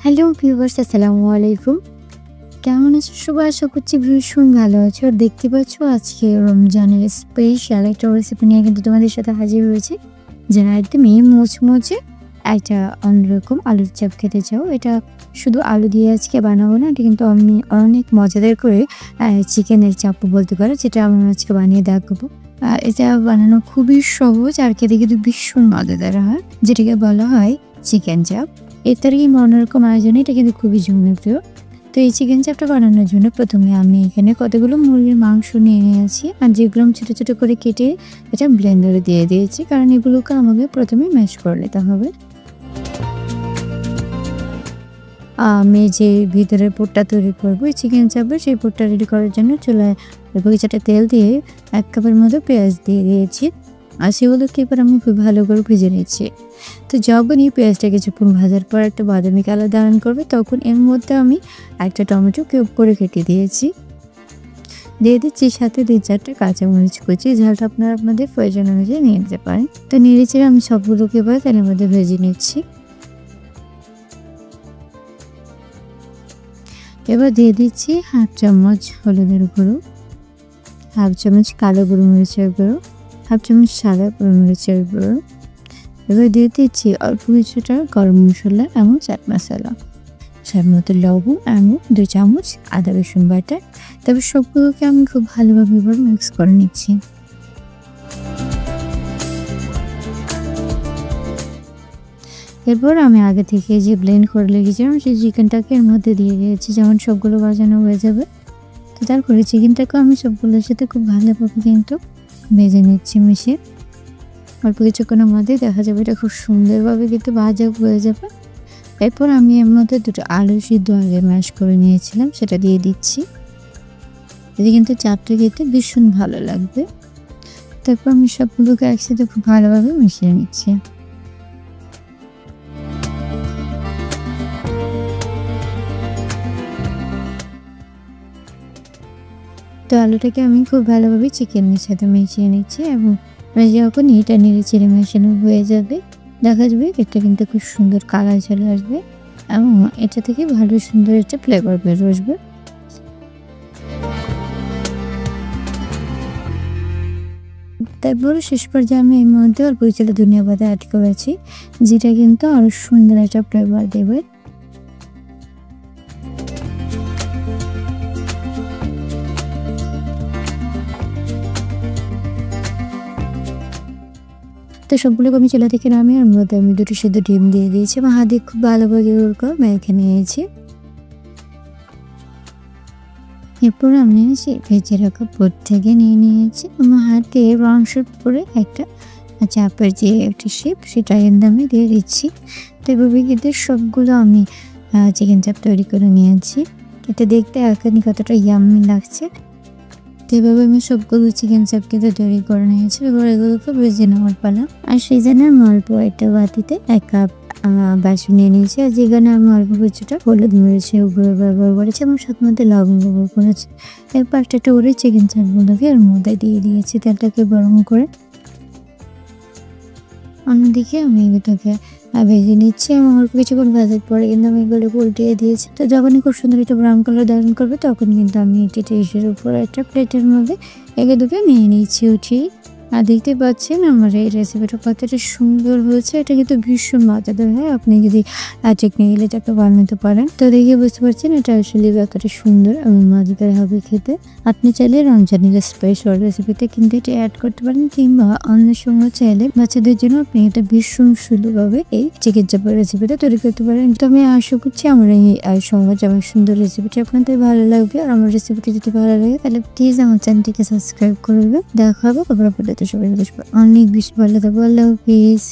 Hello viewers, আসসালামু আলাইকুম। কেমন আছো সবাই? আশা করছি ভীষণ ভালো আছো। আর দেখতে পাচ্ছ আজকে রমজানের স্পেশাল একটা রেসিপি নিয়ে কিন্তু তোমাদের সাথে হাজির হয়েছি। যারা একদমই মুচমুচে একটা অন্যরকম আলুর চাপ খেতে চাও, এটা শুধু আলু দিয়ে আজকে বানাবো না, এটা কিন্তু আমি অনেক মজাদার করে চিকেনের চাপও বলতে পারো, যেটা আমি আজকে বানিয়ে দেখাবো। এটা বানানো খুবই সহজ আর খেতে কিন্তু ভীষণ মজাদার হয়, যেটাকে বলা হয় চিকেন চাপ। এটার কি অন্যরকম আয়োজনে এটা কিন্তু খুবই জনপ্রিয়। তো এই চিকেন চাপটা বানানোর জন্য প্রথমে আমি এখানে কতগুলো মুরগির মাংস নিয়ে নিয়েছি, আর যেগুলো ছোটো ছোটো করে কেটে এটা ব্লেন্ডারে দিয়ে দিয়েছি, কারণ এগুলোকে আমাকে প্রথমে ম্যাশ করে নিতে হবে। আমি যে ভিতরের পুরটা তৈরি করবো এই চিকেন চাপের, সেই পুরটা রেডি করার জন্য চুলায় বগিচাটা তেল দিয়ে 1 কাপের মতো পেঁয়াজ দিয়ে দিয়েছি, আর সেগুলোকে এবার আমি খুব ভালো করে ভেজে নিচ্ছি। তো যখনই পেঁয়াজটা কিছুক্ষণ ভাজার পর একটা বাদামি কালার ধারণ করবে, তখন এর মধ্যে আমি একটা টমেটো কিউব করে কেটে দিয়েছি, দিয়ে দিচ্ছি সাথে 2-4টা কাঁচামরিচ কুচি। ঝালটা আপনারা আপনাদের প্রয়োজন অনুযায়ী নিয়ে নিতে পারেন। তো নেড়েচেড়ে আমি সবগুলোকে এবার তেলের মধ্যে ভেজে নিচ্ছি। এবার দিয়ে দিচ্ছি 1/2 চামচ হলুদের গুঁড়ো, 1/2 চামচ কালো গোলমরিচের গুঁড়ো, 1/2 চামচ সাদা গোলমরিচের গুঁড়ো। এবার দিয়ে দিচ্ছি অল্প কিছুটা গরম মশলা এবং চাট মশলা, স্বাদ মতো লবণ এবং 2 চামচ আদা রসুন বাটা। তবে সবগুলোকে আমি খুব ভালোভাবে এবার মিক্স করে নিচ্ছি। এরপর আমি আগে থেকে যে ব্লেন্ড করে রেখেছিলাম সেই চিকেনটাকে এর মধ্যে দিয়ে দিয়েছি, যেমন সবগুলো বাজানো হয়ে যাবে। তো তারপরে চিকেনটাকে আমি সবগুলোর সাথে খুব ভালোভাবে কিন্তু ভেজে নিচ্ছি মিশিয়ে। অল্প কিছুক্ষণের মধ্যেই দেখা যাবে এটা খুব সুন্দরভাবে কিন্তু ভাজা হয়ে যাবে। এরপর আমি এর মধ্যে 2টো আলু সিদ্ধ আগে ম্যাশ করে নিয়েছিলাম, সেটা দিয়ে দিচ্ছি। এতে কিন্তু চাপটা খেতে ভীষণ ভালো লাগবে। তারপর আমি সবগুলোকে একসাথে খুব ভালোভাবে মিশিয়ে নিচ্ছি। তো আলুটাকে আমি খুব ভালোভাবে চিকেনের সাথে মিশিয়ে নিচ্ছি, এবং যখন এটা নেড়েচেড়ে মেশানো হয়ে যাবে, দেখা যাবে এটা কিন্তু খুব সুন্দর কালার চলে আসবে এবং এটা থেকে ভালো সুন্দর একটা ফ্লেভার বের আসবে। তারপর শেষ পর্যায়ে আমি এর মধ্যে অল্প কিছুটা ধনিয়া পাতা অ্যাড করেছি, যেটা কিন্তু আরো সুন্দর একটা ফ্লেভার দেবে। তো সবগুলোকে আমি চুলা থেকে নামিয়ে এর মধ্যে আমি 2টো সিদ্ধ ডিম দিয়ে দিয়েছি এবং হাত দিয়ে খুব ভালোভাবে গোল করে মেখে নিয়েছি। এরপর আমি ভেজে রাখা পুর থেকে নিয়ে নিয়েছি এবং হাতে মাংসের উপরে একটা চাপের যে একটা শেপ, সেটা কিন্তু আমি দিয়ে দিচ্ছি। তো এভাবে কিন্তু সবগুলো আমি চিকেন চাপ তৈরি করে নিয়েছি। এটা দেখতে এখনই কতটা ইয়াম্মি লাগছে। তো এভাবে আমি সবগুলো চিকেন চাপ কিন্তু তৈরি করে নিয়েছি। এবার এগুলোকে ভেজে নেওয়ার পালা। আর সেই জন্য আমি অল্প একটা বাটিতে 1 কাপ বেসন নিয়ে নিয়েছি, আর যেখানে আমি অল্প কিছুটা হলুদ মরিচের গুঁড়ো ব্যবহার করেছি এবং সাথে মধ্যে লবণ ব্যবহার করেছি। এরপর একটা করে চিকেন চাপগুলোকে এর মধ্যে দিয়ে দিয়েছি তেলটাকে গরম করে। অন্যদিকে আমি এগুলোকে ভেজে নিচ্ছি এবং অল্প কিছুক্ষণ ভাজার পরে কিন্তু আমি এগুলো উল্টিয়ে দিয়েছি। তো যখনই খুব সুন্দর একটা ব্রাউন কালার ধারণ করবে, তখন কিন্তু আমি এটি ডিশের উপর একটা প্লেটের মধ্যে এগুলোকে নিয়ে নিচ্ছি উঠিয়ে। আর দেখতে পাচ্ছেন আমার এই রেসিপিটা কতটা সুন্দর হয়েছে। এটা কিন্তু ভীষণ মজাদার হয়, আপনি যদি টেকনিক্যালি এটাকে বানাতে পারেন। তো দেখে বুঝতে পারছেন এটা আসলে কতটা সুন্দর এবং মজাদার হবে খেতে। আপনি চাইলে রমজানের স্পেশাল রেসিপিতে কিন্তু এটা অ্যাড করতে পারেন, কিংবা অন্য সময় চাইলে বাচ্চাদের জন্য আপনি এটা ভীষণ সুন্দরভাবে এই চিকেন চাপের রেসিপিটা তৈরি করতে পারেন। তো আমি আশা করছি আমার এই সহজ এবং সুন্দর রেসিপিটা আপনাদের ভালো লাগবে। আর আমার রেসিপিটা যদি ভালো লাগে তাহলে প্লিজ আমার চ্যানেলটিকে সাবস্ক্রাইব করবে। দেখা হবে আবার আপনাদের সবাই অনেক বেশি ভালো থাকবে। আল্লাহ হাফিজ।